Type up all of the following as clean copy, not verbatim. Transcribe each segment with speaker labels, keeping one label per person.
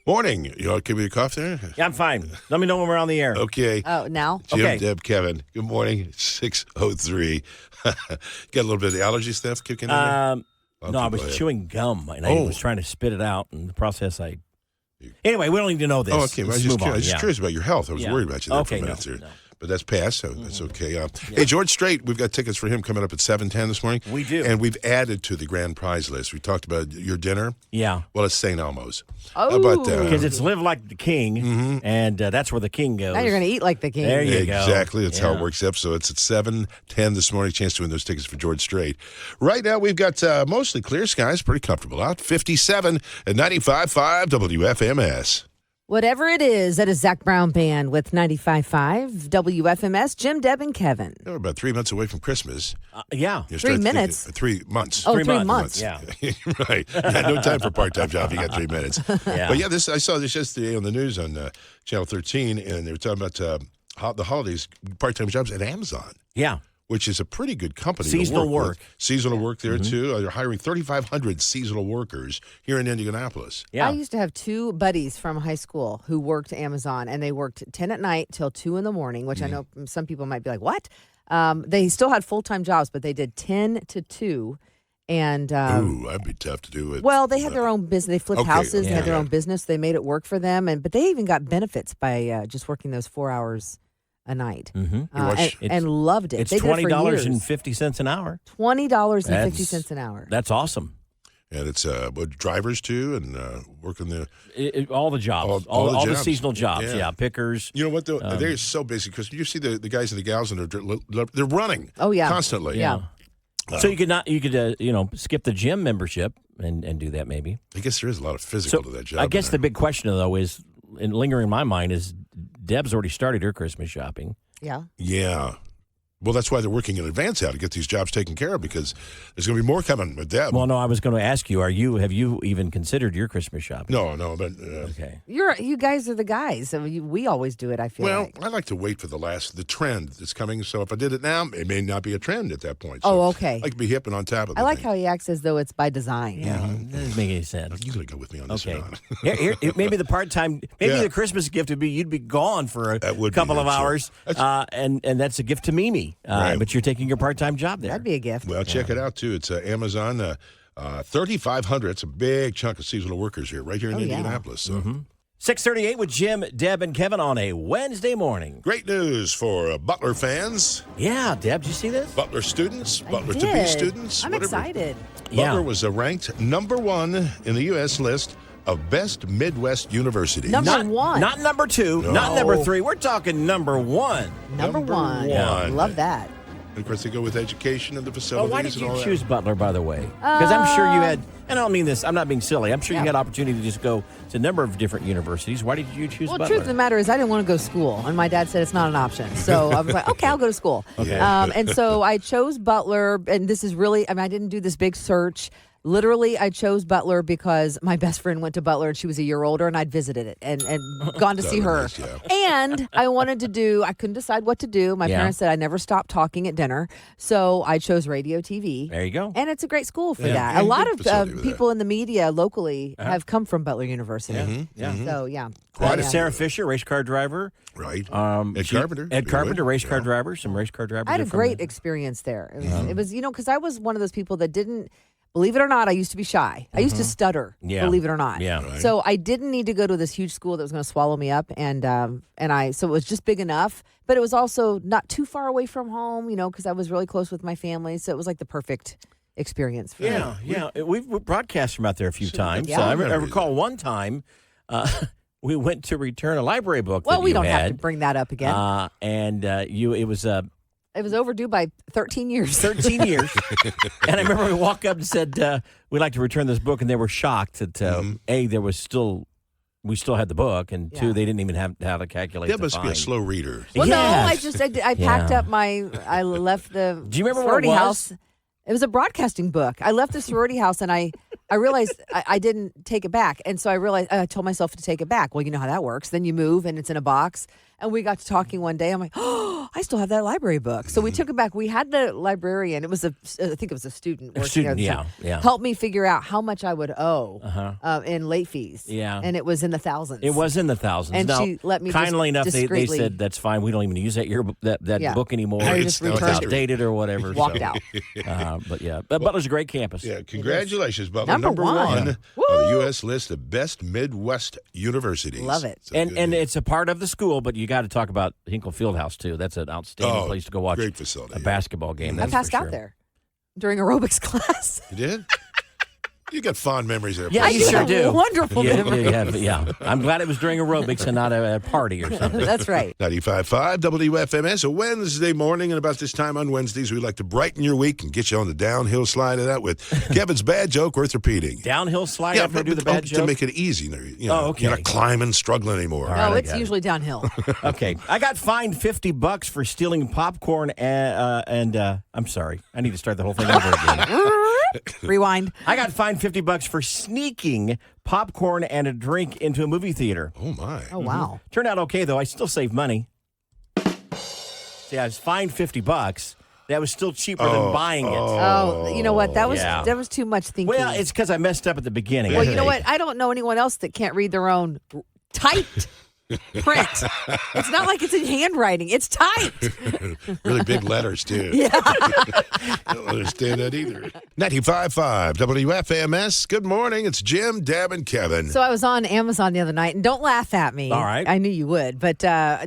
Speaker 1: Morning. You want to give me a cough there?
Speaker 2: Yeah, I'm fine. Let me know when we're on the air.
Speaker 1: Okay.
Speaker 3: Oh, now?
Speaker 1: Jim,
Speaker 2: Okay.
Speaker 1: Deb, Kevin. Good morning. 6:03. Got a little bit of the allergy stuff kicking in there?
Speaker 2: No, I was chewing gum, and I was trying to spit it out. In the process, Anyway, we don't need to know this.
Speaker 1: Oh, okay. Well, I was just curious about your health. I was worried about you there for a minute.
Speaker 2: No.
Speaker 1: But that's past, so that's okay. Hey, George Strait, we've got tickets for him coming up at 7:10 this morning.
Speaker 2: We do.
Speaker 1: And we've added to the grand prize list. We talked about your dinner.
Speaker 2: Yeah.
Speaker 1: Well, it's St. Elmo's.
Speaker 3: Oh.
Speaker 2: Because it's live like the king, and that's where the king goes.
Speaker 3: Now you're going to eat like the king.
Speaker 2: There you go.
Speaker 1: Exactly. That's how it works up. So it's at 7:10 this morning. Chance to win those tickets for George Strait. Right now, we've got mostly clear skies. Pretty comfortable out. 57 at 95.5 WFMS.
Speaker 3: Whatever it is, that is Zach Brown Band with 95.5 WFMS. Jim, Deb, and Kevin.
Speaker 1: We're about 3 months away from Christmas.
Speaker 2: Yeah.
Speaker 1: You
Speaker 3: 3
Speaker 1: start
Speaker 3: minutes?
Speaker 1: 3 months.
Speaker 3: Oh,
Speaker 2: 3
Speaker 3: 3
Speaker 2: months.
Speaker 3: months.
Speaker 2: Yeah.
Speaker 1: Right. Yeah, no time for a part-time job. You got 3 minutes.
Speaker 2: Yeah.
Speaker 1: But yeah, I saw this yesterday on the news on Channel 13, and they were talking about the holidays, part-time jobs at Amazon.
Speaker 2: Yeah.
Speaker 1: Which is a pretty good company.
Speaker 2: Seasonal
Speaker 1: to
Speaker 2: work.
Speaker 1: With. Seasonal work there, too. They're hiring 3,500 seasonal workers here in Indianapolis.
Speaker 2: Yeah.
Speaker 3: I used to have two buddies from high school who worked Amazon, and they worked 10 at night till 2 in the morning, which I know some people might be like, what? They still had full-time jobs, but they did 10 to 2. And
Speaker 1: Ooh, that'd be tough to do it.
Speaker 3: well, they had their own business. They flipped houses. They had their own business. They made it work for them. But they even got benefits by just working those 4 hours a night, and loved it.
Speaker 2: It's
Speaker 3: they did it for years.
Speaker 2: $20.50 an hour.
Speaker 3: $20.50 an hour.
Speaker 2: That's awesome.
Speaker 1: And it's drivers, too, and working the...
Speaker 2: all the jobs.
Speaker 1: All the
Speaker 2: the
Speaker 1: jobs.
Speaker 2: seasonal jobs. Yeah, pickers.
Speaker 1: You know what, though? They're so basic, because you see the guys and the gals, and they're running constantly.
Speaker 3: Yeah.
Speaker 2: So you could skip the gym membership and do that maybe.
Speaker 1: I guess there is a lot of physical to that job.
Speaker 2: I guess the big question, though, is, and lingering in my mind, is Deb's already started her Christmas shopping.
Speaker 3: Yeah.
Speaker 1: Yeah. Well, that's why they're working in advance now to get these jobs taken care of, because there's going to be more coming with Deb.
Speaker 2: Well, no, I was going to ask you, have you even considered your Christmas shopping?
Speaker 1: No, but...
Speaker 2: Okay.
Speaker 3: You guys are the guys. I mean, we always do it, I feel like.
Speaker 1: Well, I like to wait for the trend that's coming. So if I did it now, it may not be a trend at that point. So
Speaker 3: okay.
Speaker 1: I like to be hip and on top of it.
Speaker 3: I like how he acts as though it's by design.
Speaker 2: Yeah, that doesn't make any sense.
Speaker 1: You're going to go with me on this or not?
Speaker 2: Here, maybe the part-time, the Christmas gift would be you'd be gone for a couple of hours, and that's a gift to Mimi.
Speaker 1: Right.
Speaker 2: But you're taking your part-time job there.
Speaker 3: That'd be a gift.
Speaker 1: Well, check it out, too. It's Amazon, 3,500. It's a big chunk of seasonal workers here, right here in Indianapolis. So.
Speaker 2: 6:38 with Jim, Deb, and Kevin on a Wednesday morning.
Speaker 1: Great news for Butler fans.
Speaker 2: Yeah, Deb, did you see this?
Speaker 1: Butler students,
Speaker 3: I
Speaker 1: Butler-to-be
Speaker 3: did.
Speaker 1: students.
Speaker 3: I'm
Speaker 1: whatever.
Speaker 3: excited.
Speaker 1: Butler was ranked #1 in the U.S. list of best Midwest universities.
Speaker 3: Number one.
Speaker 2: Not number 2, not number 3. We're talking number 1.
Speaker 3: Number one.
Speaker 1: Yeah.
Speaker 3: Love that.
Speaker 1: And of course, they go with education and the facilities.
Speaker 2: Why did
Speaker 1: and
Speaker 2: you
Speaker 1: all
Speaker 2: choose Butler, by the way? Because I'm sure you had, and I don't mean this, I'm not being silly, I'm sure you had opportunity to just go to a number of different universities. Why did you choose Butler?
Speaker 3: Well, the truth of the matter is I didn't want to go to school, and my dad said it's not an option. So I was like, okay, I'll go to school.
Speaker 2: Okay.
Speaker 3: And so I chose Butler, and this is really, I didn't do this big search. Literally, I chose Butler because my best friend went to Butler, and she was a year older, and I'd visited it and gone to see her.
Speaker 1: Nice, yeah.
Speaker 3: And I couldn't decide what to do. My parents said I never stopped talking at dinner, so I chose radio TV.
Speaker 2: There you go.
Speaker 3: And it's a great school for
Speaker 1: Yeah.
Speaker 3: that.
Speaker 1: Yeah,
Speaker 3: A lot
Speaker 1: good facility
Speaker 3: of
Speaker 1: with
Speaker 3: people in the media locally have come from Butler University. So, yeah.
Speaker 1: Quite a
Speaker 2: Sarah Fisher, race car driver.
Speaker 1: Right.
Speaker 2: Ed Carpenter, race car driver. Some race car drivers.
Speaker 3: I had a great experience there. It was because I was one of those people that didn't, believe it or not, I used to be shy. I used to stutter, believe it or not.
Speaker 2: Yeah. Right.
Speaker 3: So I didn't need to go to this huge school that was going to swallow me up. So it was just big enough, but it was also not too far away from home, because I was really close with my family. So it was like the perfect experience for me.
Speaker 2: Yeah. We've broadcast from out there a few times.
Speaker 3: Yeah.
Speaker 2: I recall one time we went to return a library book
Speaker 3: Well,
Speaker 2: that
Speaker 3: we
Speaker 2: you
Speaker 3: don't
Speaker 2: had.
Speaker 3: have to bring that up again.
Speaker 2: It was
Speaker 3: it was overdue by 13 years.
Speaker 2: 13 years. And I remember we walked up and said, we'd like to return this book. And they were shocked that, A, we still had the book. And two, they didn't even have to calculate
Speaker 1: That must be a slow reader.
Speaker 3: Well,
Speaker 2: Yes.
Speaker 3: no, I packed up I left the
Speaker 2: Do you remember
Speaker 3: sorority
Speaker 2: what it was?
Speaker 3: house. It was a broadcasting book. I left the sorority house, and I realized I didn't take it back. And so I realized I told myself to take it back. Well, you know how that works. Then you move, and it's in a box. And we got to talking one day. I'm like, oh, I still have that library book. So we took it back. We had the librarian. It was I think it was a student. Working there.
Speaker 2: Yeah.
Speaker 3: Helped me figure out how much I would owe in late fees.
Speaker 2: Yeah.
Speaker 3: And it was in the thousands.
Speaker 2: It was in the thousands.
Speaker 3: And
Speaker 2: now,
Speaker 3: she let me
Speaker 2: kindly enough, they
Speaker 3: discreetly,
Speaker 2: said that's fine. We don't even use that book anymore.
Speaker 3: I
Speaker 2: It's
Speaker 3: just returned it.
Speaker 2: outdated or whatever.
Speaker 3: Walked out.
Speaker 2: But yeah, Butler's a great campus.
Speaker 1: Yeah, congratulations, Butler.
Speaker 3: Number one.
Speaker 1: on the U.S. list of best Midwest universities.
Speaker 3: Love it.
Speaker 1: So
Speaker 2: And it's a part of the school, but you got to talk about Hinkle Fieldhouse too. That's an outstanding place to go watch
Speaker 1: great facility,
Speaker 2: a basketball game.
Speaker 3: I
Speaker 2: That's
Speaker 3: passed
Speaker 2: for
Speaker 3: out
Speaker 2: sure.
Speaker 3: there during aerobics class.
Speaker 1: You did? You got fond memories there.
Speaker 2: Yeah,
Speaker 3: I
Speaker 2: you
Speaker 3: do
Speaker 2: sure
Speaker 3: have
Speaker 2: do.
Speaker 3: wonderful memories.
Speaker 2: Yeah. I'm glad it was during aerobics and not a party or something.
Speaker 3: That's right.
Speaker 1: 95.5 WFMS, a Wednesday morning, and about this time on Wednesdays, we like to brighten your week and get you on the downhill slide of that with Kevin's bad joke worth repeating.
Speaker 2: Downhill slide after I do the bad
Speaker 1: to
Speaker 2: joke?
Speaker 1: make it easy.
Speaker 2: Okay.
Speaker 1: You're not climbing, struggling anymore.
Speaker 2: All right,
Speaker 3: No,
Speaker 2: I
Speaker 3: it's
Speaker 2: got it.
Speaker 3: usually downhill.
Speaker 2: Okay. I got fined $50 for stealing popcorn and I'm sorry. I need to start the whole thing over again.
Speaker 3: Rewind.
Speaker 2: I got fined $50 for sneaking popcorn and a drink into a movie theater.
Speaker 1: Oh, my.
Speaker 3: Oh, wow.
Speaker 2: Turned out okay, though. I still saved money. See, I was fined $50. That was still cheaper than buying it.
Speaker 3: Oh, you know what? That was
Speaker 2: Yeah.
Speaker 3: that was too much thinking.
Speaker 2: Well, it's because I messed up at the beginning.
Speaker 3: Well,
Speaker 2: I
Speaker 3: you know
Speaker 2: think.
Speaker 3: what? I don't know anyone else that can't read their own typed print. It's not like it's in handwriting. It's typed.
Speaker 1: Really big letters, too. Yeah. I don't understand that either. 95.5 WFMS. Good morning. It's Jim, Deb, and Kevin.
Speaker 3: So I was on Amazon the other night, and don't laugh at me.
Speaker 2: All right.
Speaker 3: I knew you would, but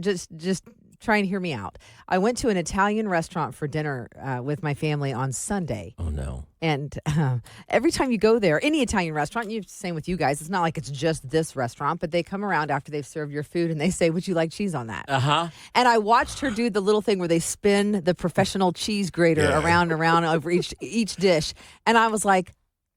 Speaker 3: just try and hear me out. I went to an Italian restaurant for dinner with my family on Sunday.
Speaker 2: Oh, no.
Speaker 3: And every time you go there, any Italian restaurant, same with you guys, it's not like it's just this restaurant, but they come around after they've served your food and they say, would you like cheese on that?
Speaker 2: Uh-huh.
Speaker 3: And I watched her do the little thing where they spin the professional cheese grater around and around over each dish. And I was like,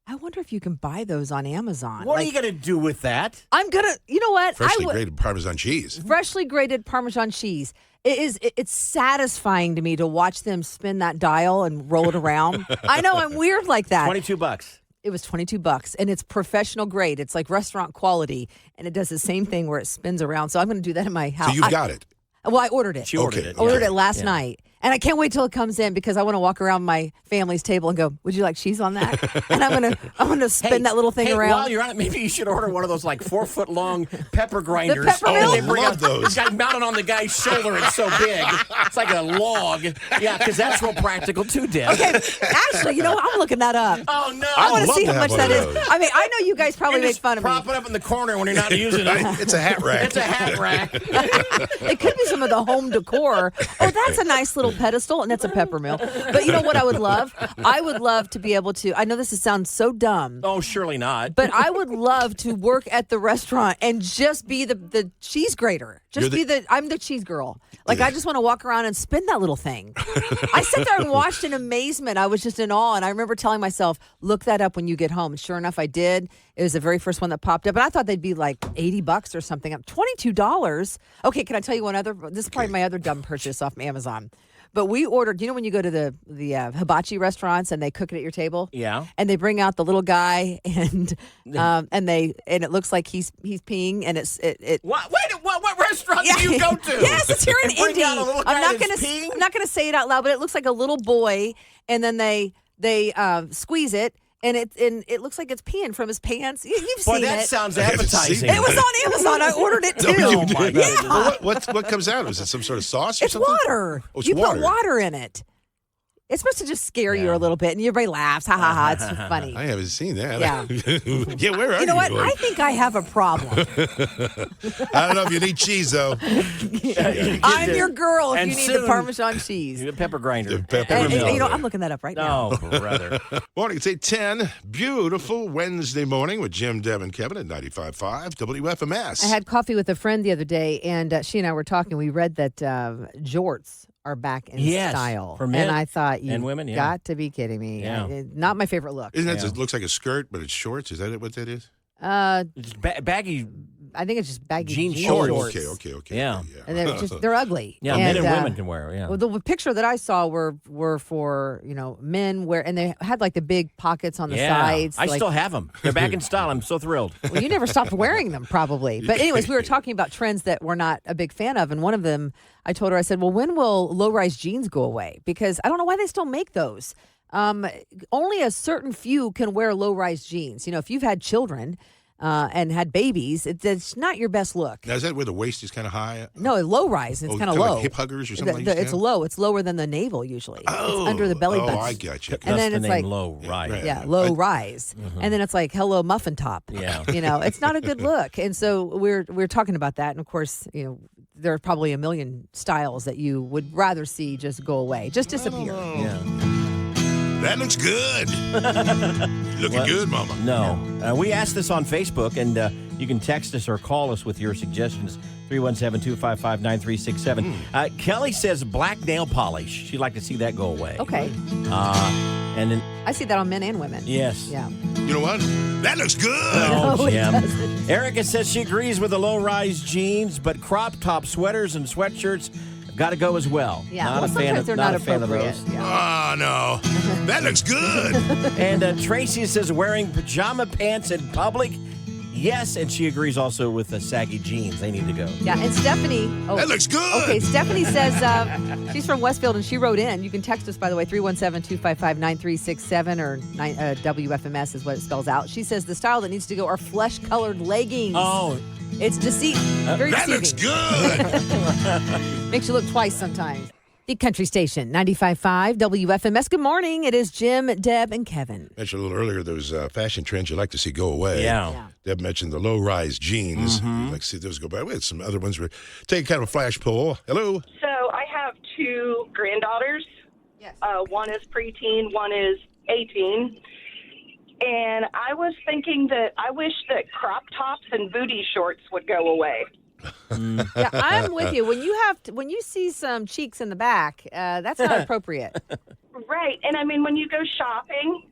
Speaker 3: I wonder if you can buy those on Amazon.
Speaker 2: What are you going to do with that?
Speaker 3: I'm going to, you know what?
Speaker 1: Freshly grated Parmesan cheese.
Speaker 3: Freshly grated Parmesan cheese. It's satisfying to me to watch them spin that dial and roll it around. I know I'm weird like that.
Speaker 2: $22.
Speaker 3: It was $22, and it's professional grade. It's like restaurant quality, and it does the same thing where it spins around. So I'm going to do that in my house.
Speaker 1: So you've got it.
Speaker 3: Well, I ordered it.
Speaker 2: She ordered
Speaker 1: Okay.
Speaker 2: it.
Speaker 3: I ordered
Speaker 2: yeah.
Speaker 3: it last
Speaker 2: Yeah.
Speaker 3: night. And I can't wait till it comes in because I want to walk around my family's table and go, would you like cheese on that? And I'm gonna spin that little thing around.
Speaker 2: While you're on it, maybe you should order one of those like 4-foot-long pepper grinders.
Speaker 3: pepper mill?
Speaker 2: And they bring
Speaker 1: Love
Speaker 2: out
Speaker 1: those.
Speaker 2: This guy mounted on the guy's shoulder. It's so big. It's like a log. Yeah, because that's real practical too, Deb.
Speaker 3: Okay, actually, you know what? I'm looking that up.
Speaker 2: Oh, no.
Speaker 3: I want to
Speaker 1: love
Speaker 3: see
Speaker 1: to
Speaker 3: how
Speaker 1: have
Speaker 3: much
Speaker 1: one
Speaker 3: that
Speaker 1: of
Speaker 3: is.
Speaker 1: those.
Speaker 3: I mean, I know you guys probably
Speaker 2: You
Speaker 3: make
Speaker 2: just
Speaker 3: fun of me.
Speaker 2: prop it up in the corner when you're not using it.
Speaker 1: It's a hat rack.
Speaker 2: It's a hat rack.
Speaker 3: It could be some of the home decor. Oh, that's a nice little pedestal, and that's a pepper mill. But you know what I would love? I would love to be able to, I know this sounds so dumb,
Speaker 2: Oh, surely not.
Speaker 3: but I would love to work at the restaurant and just be the cheese grater. I'm the cheese girl. Like, I just want to walk around and spin that little thing. I sat there and watched in amazement. I was just in awe. And I remember telling myself, look that up when you get home. And sure enough, I did. It was the very first one that popped up. And I thought they'd be like $80 or something. $22. Okay, can I tell you one other? This is probably my other dumb purchase off Amazon. But we ordered, you know, when you go to the hibachi restaurants and they cook it at your table?
Speaker 2: Yeah.
Speaker 3: And they bring out the little guy and it looks like he's peeing and
Speaker 2: What restaurant do you go to?
Speaker 3: Yes, it's here in
Speaker 2: Bring
Speaker 3: Indy.
Speaker 2: out a little guy
Speaker 3: I'm not
Speaker 2: that's
Speaker 3: gonna
Speaker 2: peeing?
Speaker 3: I'm not gonna say it out loud, but it looks like a little boy, and then they squeeze it, and it looks like it's peeing from his pants. You've
Speaker 2: Boy,
Speaker 3: seen
Speaker 2: that
Speaker 3: it.
Speaker 2: sounds
Speaker 1: I haven't
Speaker 2: appetizing.
Speaker 1: seen
Speaker 3: It was on Amazon. I ordered it too.
Speaker 1: Oh, my God.
Speaker 3: Yeah.
Speaker 1: Well, what comes out? Is it some sort of sauce or
Speaker 3: It's
Speaker 1: something?
Speaker 3: water.
Speaker 1: Oh, it's
Speaker 3: you
Speaker 1: water.
Speaker 3: put water in it. It's supposed to just scare you a little bit, and everybody laughs. Ha ha ha! It's funny.
Speaker 1: I haven't seen that.
Speaker 3: Yeah.
Speaker 1: Yeah, where are you?
Speaker 3: You know what?
Speaker 1: going?
Speaker 3: I think I have a problem.
Speaker 1: I don't know if you need cheese, though.
Speaker 3: I'm your girl if
Speaker 2: And
Speaker 3: you need
Speaker 2: soon-
Speaker 3: the Parmesan cheese.
Speaker 2: The pepper grinder.
Speaker 1: The pepper
Speaker 3: And,
Speaker 1: mill.
Speaker 3: you know, I'm looking that up right now.
Speaker 2: Oh, brother.
Speaker 1: Morning, it's 8:10. Beautiful Wednesday morning with Jim, Deb, and Kevin at 95.5 WFMS.
Speaker 3: I had coffee with a friend the other day, and she and I were talking. We read that jorts are back in
Speaker 2: Yes,
Speaker 3: style.
Speaker 2: for men
Speaker 3: and I thought, you
Speaker 2: and women, yeah.
Speaker 3: got to be kidding me.
Speaker 2: Yeah.
Speaker 3: Not my favorite look.
Speaker 1: Isn't that
Speaker 2: Yeah.
Speaker 1: it looks like a skirt, but it's shorts? Is that what that is?
Speaker 2: It's baggy
Speaker 3: I think it's just baggy
Speaker 2: Jean
Speaker 3: jean
Speaker 2: shorts.
Speaker 3: shorts.
Speaker 1: Okay.
Speaker 2: Yeah.
Speaker 3: And they're ugly.
Speaker 2: Yeah, men and women can wear. Yeah.
Speaker 3: Well, the picture that I saw were for men and they had like the big pockets on the sides.
Speaker 2: I still have them. They're back in style. I'm so thrilled.
Speaker 3: Well, you never stopped wearing them, probably. But anyways, we were talking about trends that we're not a big fan of, and one of them, I told her, I said, well, when will low-rise jeans go away? Because I don't know why they still make those. Only a certain few can wear low-rise jeans. If you've had children and had babies, it's not your best look.
Speaker 1: Now, is that where the waist is kind of high?
Speaker 3: No, low-rise. It's kind of low.
Speaker 1: Like hip huggers or something like that?
Speaker 3: It's low. It's lower than the navel usually. Oh, it's under the belly button.
Speaker 1: Oh, I got you.
Speaker 3: And then
Speaker 2: the
Speaker 3: it's
Speaker 2: name
Speaker 3: like
Speaker 2: low rise.
Speaker 3: Yeah, low rise. And then it's like hello muffin top.
Speaker 2: Yeah.
Speaker 3: It's not a good look. And so we're talking about that. And of course, there are probably a million styles that you would rather see just go away, just disappear.
Speaker 2: Yeah.
Speaker 1: That looks good. Looking good, Mama.
Speaker 2: No. We asked this on Facebook, and you can text us or call us with your suggestions, 317-255-9367. Kelly says black nail polish. She'd like to see that go away.
Speaker 3: Okay.
Speaker 2: And then
Speaker 3: I see that on men and women.
Speaker 2: Yes.
Speaker 3: Yeah.
Speaker 1: You know what? That looks good.
Speaker 2: Oh,
Speaker 3: it
Speaker 2: Jim.
Speaker 3: doesn't.
Speaker 2: Erica says she agrees with the low-rise jeans, but crop top sweaters and sweatshirts have got to go as well.
Speaker 3: Yeah.
Speaker 2: Not
Speaker 3: well,
Speaker 2: a fan
Speaker 3: sometimes
Speaker 2: of,
Speaker 3: they're
Speaker 2: not
Speaker 3: not
Speaker 2: a fan of
Speaker 3: appropriate.
Speaker 2: those.
Speaker 3: Yeah.
Speaker 1: Oh, no. That looks good.
Speaker 2: And Tracy says wearing pajama pants in public. Yes, and she agrees also with the saggy jeans. They need to go.
Speaker 3: Yeah, and Stephanie. Oh,
Speaker 1: That looks good.
Speaker 3: Okay, Stephanie says she's from Westfield, and she wrote in. You can text us, by the way, 317-255-9367, or WFMS is what it spells out. She says the style that needs to go are flesh-colored leggings.
Speaker 2: Oh.
Speaker 3: It's deceit. Very
Speaker 1: That
Speaker 3: deceiving.
Speaker 1: looks good.
Speaker 3: Makes you look twice sometimes. The Country Station, 95.5 WFMS. Good morning. It is Jim, Deb, and Kevin.
Speaker 1: Mentioned a little earlier those fashion trends you'd like to see go away.
Speaker 2: Yeah.
Speaker 1: Deb mentioned the low-rise jeans. You'd like to see those go by. We had some other ones. We're taking kind of a flash poll. Hello?
Speaker 4: So I have two granddaughters.
Speaker 3: Yes.
Speaker 4: One is preteen, one is 18. And I was thinking that I wish that crop tops and booty shorts would go away.
Speaker 3: Yeah, I'm with you. When you see some cheeks in the back, that's not appropriate.
Speaker 4: Right. And I mean, when you go shopping,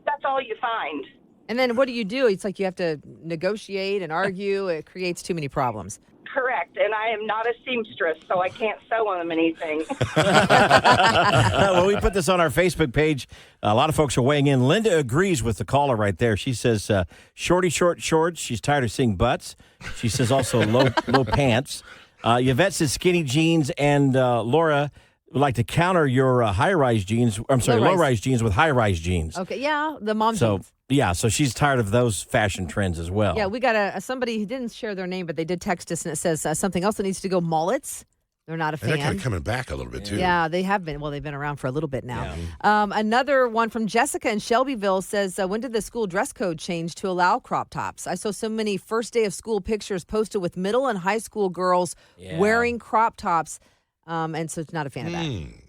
Speaker 4: that's all you find.
Speaker 3: And then what do? It's like you have to negotiate and argue. It creates too many problems.
Speaker 4: Correct. And I am not a seamstress, so I can't sew on them anything.
Speaker 2: Well, we put this on our Facebook page. A lot of folks are weighing in. Linda agrees with the caller right there. She says shorty short shorts. She's tired of seeing butts. She says also low pants. Yvette says skinny jeans. And Laura would like to counter your high-rise jeans. I'm sorry, low-rise jeans with high-rise jeans.
Speaker 3: Okay, yeah, the mom
Speaker 2: So,
Speaker 3: jeans.
Speaker 2: yeah, so she's tired of those fashion trends as well.
Speaker 3: Yeah, we got somebody who didn't share their name, but they did text us, and it says something else that needs to go. Mullets. They're not a fan.
Speaker 1: And they're kind of coming back a little bit, too.
Speaker 3: Yeah, they have been. Well, they've been around for a little bit now. Yeah. Another one from Jessica in Shelbyville says, when did the school dress code change to allow crop tops? I saw so many first day of school pictures posted with middle and high school girls wearing crop tops. And so it's not a fan of that.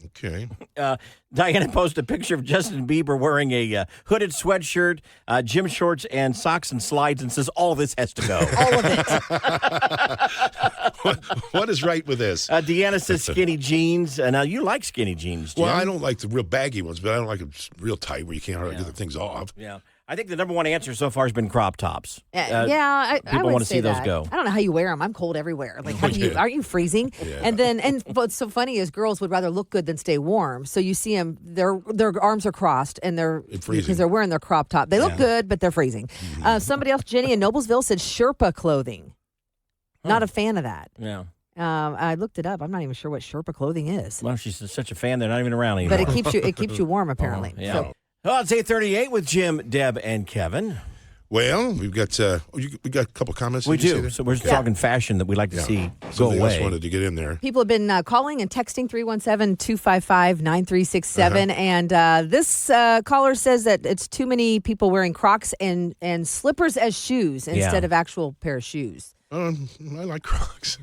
Speaker 1: Okay.
Speaker 2: Diana posted a picture of Justin Bieber wearing a hooded sweatshirt, gym shorts, and socks and slides, and says, all this has to go.
Speaker 3: All of it.
Speaker 1: What is right with this?
Speaker 2: Deanna says skinny jeans. Now, you like skinny jeans, Jim.
Speaker 1: Well, I don't like the real baggy ones, but I don't like them real tight where you can't hardly get the things off.
Speaker 2: Yeah. I think the number one answer so far has been crop tops.
Speaker 3: I
Speaker 2: people
Speaker 3: would
Speaker 2: want to
Speaker 3: say
Speaker 2: see those
Speaker 3: that.
Speaker 2: go.
Speaker 3: I don't know how you wear them. I'm cold everywhere. Like, how do you? Aren't you freezing?
Speaker 1: Yeah.
Speaker 3: And what's so funny is girls would rather look good than stay warm. So you see them, their arms are crossed and because they're wearing their crop top. They look good, but they're freezing. Somebody else, Jenny in Noblesville, said Sherpa clothing. Not a fan of that.
Speaker 2: Yeah.
Speaker 3: I looked it up. I'm not even sure what Sherpa clothing is.
Speaker 2: Well, she's such a fan, they're not even around anymore.
Speaker 3: But it keeps you warm apparently.
Speaker 2: Yeah.
Speaker 3: So,
Speaker 2: Well, it's 8:38 with Jim, Deb, and Kevin.
Speaker 1: Well, we've got we got a couple comments.
Speaker 2: We
Speaker 1: Did you
Speaker 2: do.
Speaker 1: see that?
Speaker 2: So we're just talking fashion that we like to see go
Speaker 1: Something else
Speaker 2: away.
Speaker 1: wanted to get in there.
Speaker 3: people have been calling and texting 317-255-9367. And this caller says that it's too many people wearing Crocs and slippers as shoes instead of actual pair of shoes.
Speaker 1: I like Crocs.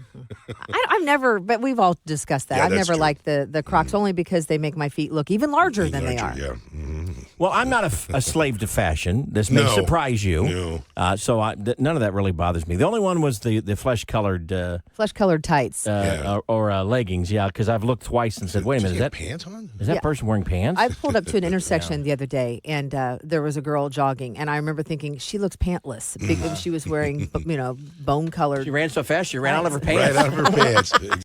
Speaker 3: I've never, but we've all discussed that.
Speaker 1: Yeah,
Speaker 3: I've
Speaker 1: that's
Speaker 3: never
Speaker 1: true.
Speaker 3: liked the Crocs only because they make my feet look even larger than they are.
Speaker 1: Yeah.
Speaker 2: Well, I'm not a slave to fashion. This may
Speaker 1: No.
Speaker 2: surprise you.
Speaker 1: No.
Speaker 2: So none of that really bothers me. The only one was the flesh-colored
Speaker 3: tights.
Speaker 2: or leggings, because I've looked twice and said, wait a minute,
Speaker 1: Did you have pants on?
Speaker 2: is that
Speaker 3: Yeah.
Speaker 2: person wearing pants?
Speaker 3: I pulled up to an intersection the other day, and there was a girl jogging, and I remember thinking she looks pantless because she was wearing, bone-colored.
Speaker 2: She ran so fast, she ran out of her pants.
Speaker 1: Right out of her pants.